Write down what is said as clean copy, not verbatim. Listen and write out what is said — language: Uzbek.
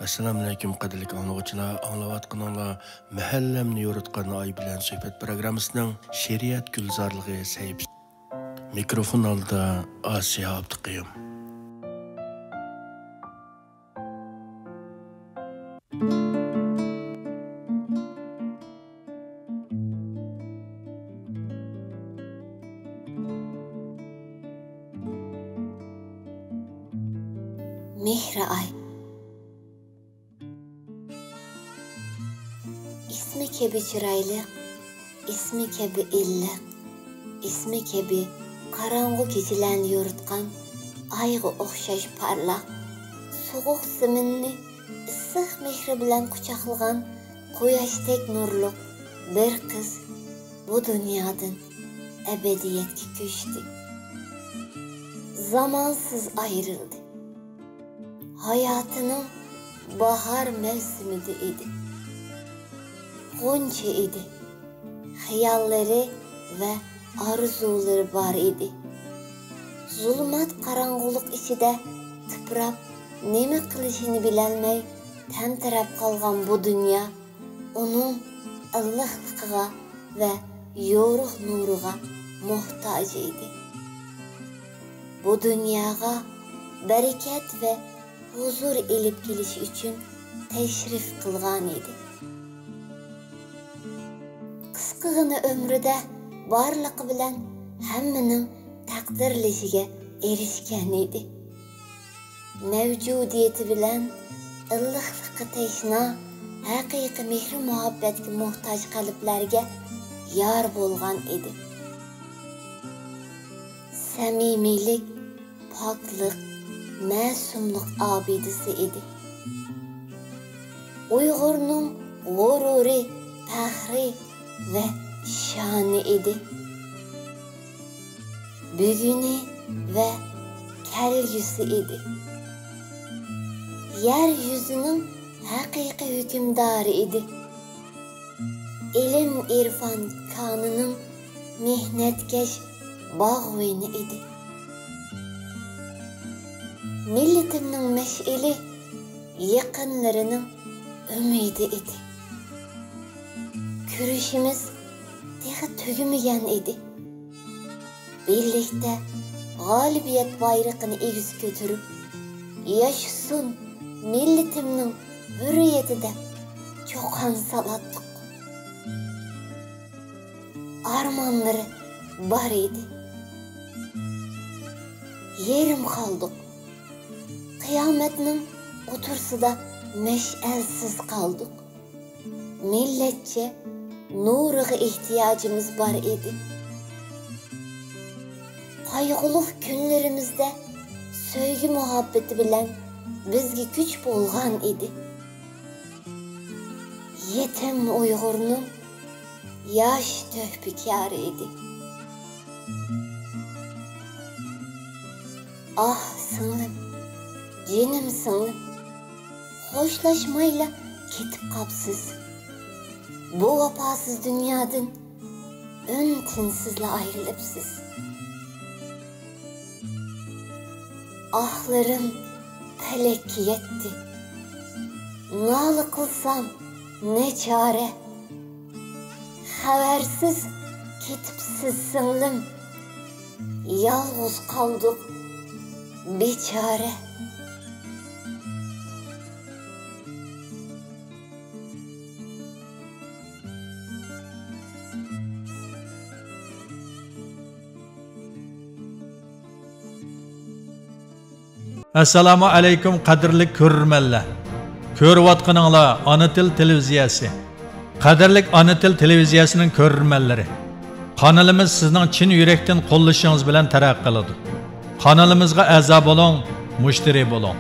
Assalamu alaykum qadrli anglag'uchilar, anglayotganinglar mahallamni yoritgan oy bilan suhbat programmasining Shariat gulzorligi sahifasi. Mikrofon oldida Asiya Abduqayum. Mehri ay. İsmi kebi çıraylı, ismi kebi illiq, ismi kebi qaranğı keçilerini yoritgan ayga o'xshash parlaq, soğuq ziminni issiq mehri bilan quchoqlagan quyoshtek nurluq bir qiz bu dunyodan ebediyetga ko'chdi. Zamansız ayrıldı. Hayatının bahar mevsimide idi. Gonca idi. Hayalleri ve arzuları var idi. Zulmat qarang'uliq ichida tiprab, nima qilishini bilolmay tantirab qolgan bu dunyo uning illiqligiga ve yorug' nuriga muhtoj edi. Bu dunyoga barakat ve huzur elib kelish uchun tashrif qilgan edi. Qisqagina ömrüde barligi bilan hammaning taqdirlashiga erishgan edi. Mavjudiyati bilan illiqlikqa tashna, haqiqiy mehr muhabbatga muhtoj qalblarga yor bo'lgan edi. Samimiylik, poklik, masumlik abidisi edi. Uyg'urning g'ururi, faxri ve şanı idi. Bugünü ve kelgüsü idi. Yeryüzünün hakiki hükümdarı idi. İlim irfan kanının mihnetkeş bağveni idi. Milletimnin meş'ili, yakınlarının ümidi idi. Kürüşümüz daha tügümüyen idi. Birlikte galibiyet bayrağını egiz götürüp, yaşasın milletimnin hürriyeti de çokan salattık. Armanları var idi. Yerim kaldık. Kıyametinin otursuda meş'elsiz kaldık. Milletçe nuriga ihtiyacımız var idi. Qayg'uluq günlerimizde söygü muhabbeti bilen bizge güç bolgan idi. Yetim Uyg'urning yaş töhbikari idi. Ah singlim, jenim singlim, hoşlaşmayla ketip qapsiz. Bu vefasız dünyadan ün-tinsizle ayrılıpsiz. Ahlarım felek yetti. Nalı kılsam ne çare. Habersiz ketipsiz singlim. Yalğız kaldık beçare. Assalamu alaykum qadrli ko'rmanlar. Ko'rayotganinglar Ona Til televiziyasi. Qadrli Ona Til televiziyasining ko'rmanlari. Kanalimiz sizning chin yurakdan qo'llashingiz bilan taraqqiy qiladi. Kanalimizga a'zo bo'ling, mushtari bo'ling.